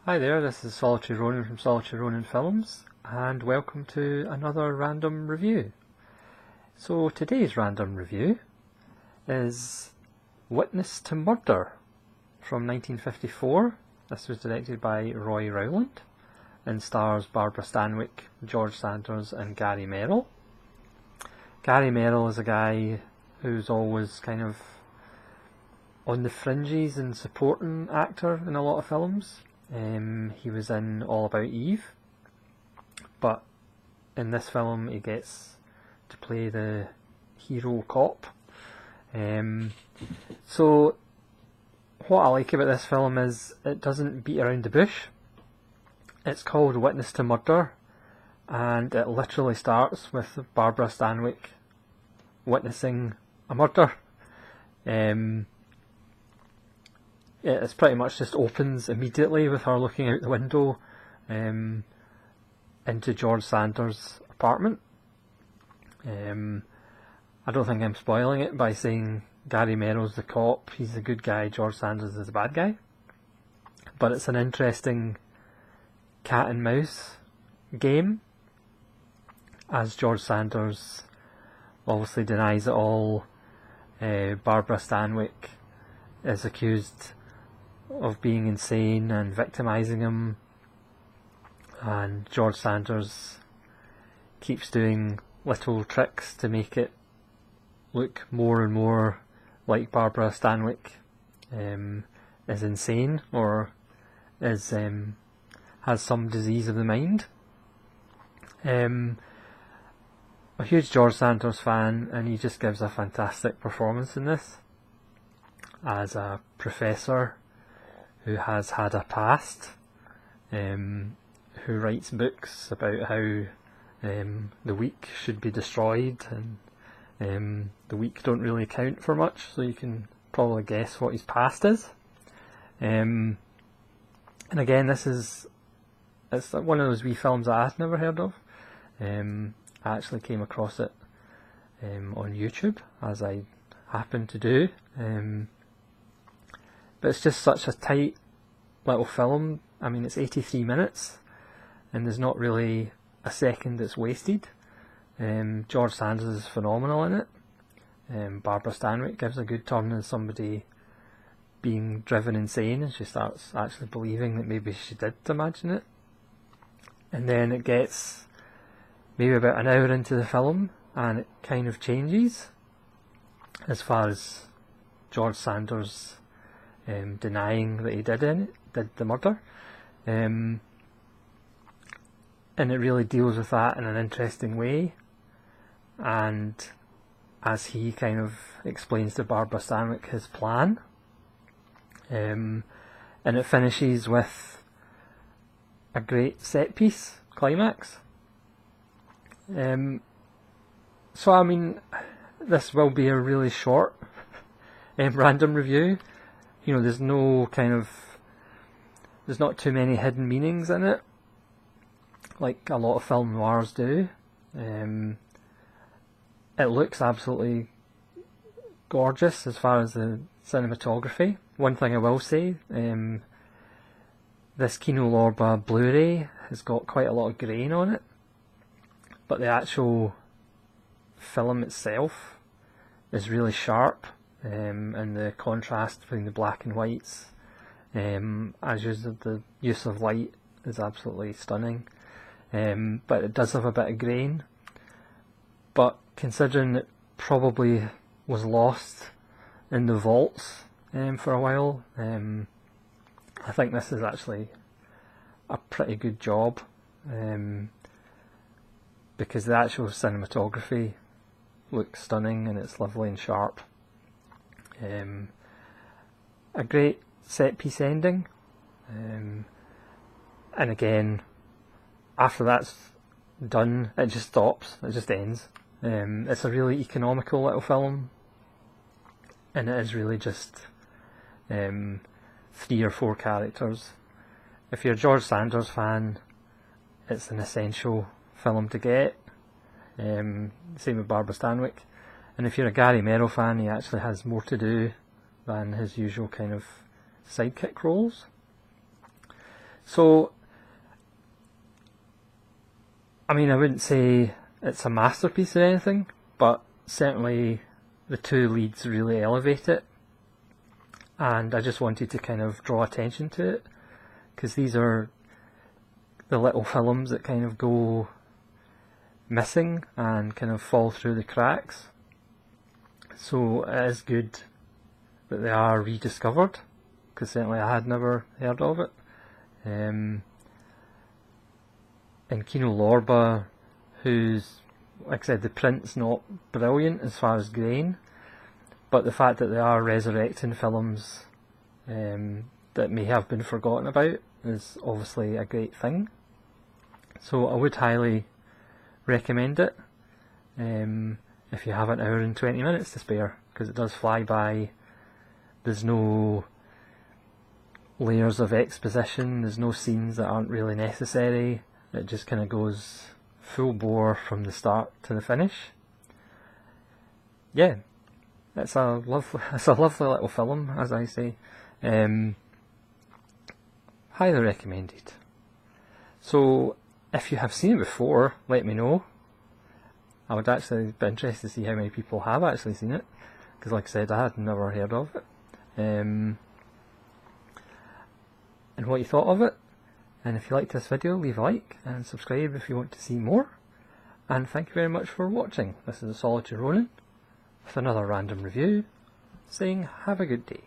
Hi there, this is Solitary Ronin from Solitary Ronin Films, and welcome to another random review. So today's random review is Witness to Murder from 1954. This was directed by Roy Rowland and stars Barbara Stanwyck, George Sanders and Gary Merrill. Gary Merrill is a guy who's always kind of on the fringes and supporting actor in a lot of films. He was in All About Eve, but in this film he gets to play the hero cop. So what I like about this film is it doesn't beat around the bush. It's called Witness to Murder, and it literally starts with Barbara Stanwyck witnessing a murder. It pretty much just opens immediately with her looking out the window into George Sanders' apartment. I don't think I'm spoiling it by saying Gary Merrill's the cop, he's the good guy, George Sanders is the bad guy. But it's an interesting cat and mouse game, as George Sanders obviously denies it all. Barbara Stanwyck is accused of being insane and victimising him, and George Sanders keeps doing little tricks to make it look more and more like Barbara Stanwyck is insane or is has some disease of the mind. I'm a huge George Sanders fan, and he just gives a fantastic performance in this as a professor who has had a past, who writes books about how the weak should be destroyed, and the weak don't really count for much, so you can probably guess what his past is. And again, it's one of those wee films that I'd never heard of. I actually came across it on YouTube, as I happen to do. But it's just such a tight little film. I mean, it's 83 minutes, and there's not really a second that's wasted. George Sanders is phenomenal in it. Barbara Stanwyck gives a good turn as somebody being driven insane, and she starts actually believing that maybe she did imagine it. And then it gets maybe about an hour into the film, and it kind of changes as far as George Sanders denying that he did the murder, and it really deals with that in an interesting way. And as he kind of explains to Barbara Stanwyck his plan, and it finishes with a great set piece climax. So I mean, this will be a really short random review. You know, there's not too many hidden meanings in it, like a lot of film noirs do. It looks absolutely gorgeous as far as the cinematography. One thing I will say, this Kino Lorber Blu-ray has got quite a lot of grain on it, but the actual film itself is really sharp. And the contrast between the black and whites, as usual, the use of light is absolutely stunning. But it does have a bit of grain. But considering it probably was lost in the vaults for a while, I think this is actually a pretty good job, because the actual cinematography looks stunning and it's lovely and sharp. A great set piece ending, and again, after that's done, it just stops, it just ends. It's a really economical little film, and it is really just 3 or 4 characters. If you're a George Sanders fan, it's an essential film to get. Same with Barbara Stanwyck. And if you're a Gary Merrill fan, he actually has more to do than his usual kind of sidekick roles. So, I mean, I wouldn't say it's a masterpiece or anything, but certainly the two leads really elevate it, and I just wanted to kind of draw attention to it, because these are the little films that kind of go missing and kind of fall through the cracks. So it is good that they are rediscovered, because certainly I had never heard of it. And Kino Lorber, who's, like I said, the print's not brilliant as far as grain, but the fact that they are resurrecting films that may have been forgotten about is obviously a great thing. So I would highly recommend it if you have an hour and 20 minutes to spare, because it does fly by. There's no layers of exposition, there's no scenes that aren't really necessary. It just kind of goes full bore from the start to the finish. Yeah, it's a lovely little film, as I say. Highly recommended. So if you have seen it before, let me know. I would actually be interested to see how many people have actually seen it, because like I said, I had never heard of it. And what you thought of it. And if you liked this video, leave a like and subscribe if you want to see more. And thank you very much for watching. This is the Solitary Ronin with another random review, saying have a good day.